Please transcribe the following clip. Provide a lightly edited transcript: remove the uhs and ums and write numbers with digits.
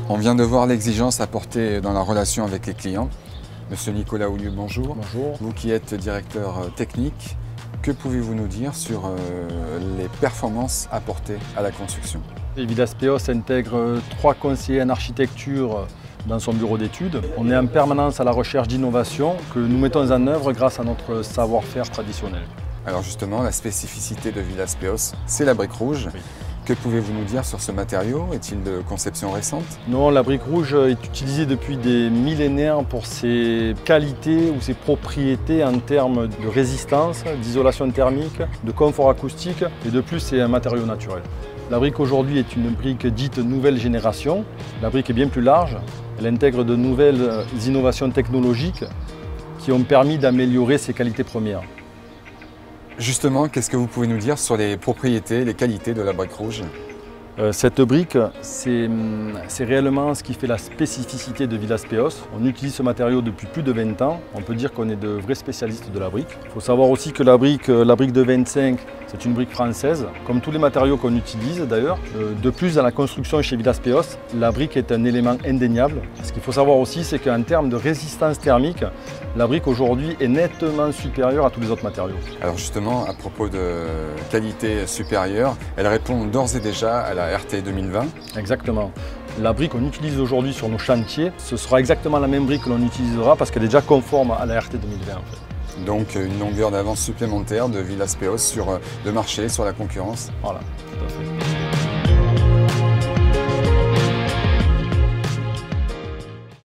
On vient de voir l'exigence apportée dans la relation avec les clients. Monsieur Nicolas Houlieu, bonjour. Bonjour. Vous qui êtes directeur technique, que pouvez-vous nous dire sur les performances apportées à la construction? Villaspéos intègre 3 conseillers en architecture dans son bureau d'études. On est en permanence à la recherche d'innovation que nous mettons en œuvre grâce à notre savoir-faire traditionnel. Alors justement, la spécificité de Villaspéos, c'est la brique rouge. Oui. Que pouvez-vous nous dire sur ce matériau? Est-il de conception récente? Non, la brique rouge est utilisée depuis des millénaires pour ses qualités ou ses propriétés en termes de résistance, d'isolation thermique, de confort acoustique et de plus c'est un matériau naturel. La brique aujourd'hui est une brique dite nouvelle génération. La brique est bien plus large. Elle intègre de nouvelles innovations technologiques qui ont permis d'améliorer ses qualités premières. Justement, qu'est-ce que vous pouvez nous dire sur les propriétés, les qualités de la brique rouge? Cette brique, c'est réellement ce qui fait la spécificité de Villaspéos. On utilise ce matériau depuis plus de 20 ans. On peut dire qu'on est de vrais spécialistes de la brique. Il faut savoir aussi que la brique de 25, c'est une brique française, comme tous les matériaux qu'on utilise d'ailleurs. De plus, dans la construction chez Villaspéos, la brique est un élément indéniable. Ce qu'il faut savoir aussi, c'est qu'en termes de résistance thermique, la brique aujourd'hui est nettement supérieure à tous les autres matériaux. Alors justement, à propos de qualité supérieure, elle répond d'ores et déjà à la RT 2020. Exactement. La brique qu'on utilise aujourd'hui sur nos chantiers, ce sera exactement la même brique que l'on utilisera parce qu'elle est déjà conforme à la RT 2020 en fait. Donc une longueur d'avance supplémentaire de Villaspéos sur le marché, sur la concurrence. Voilà, tout à fait.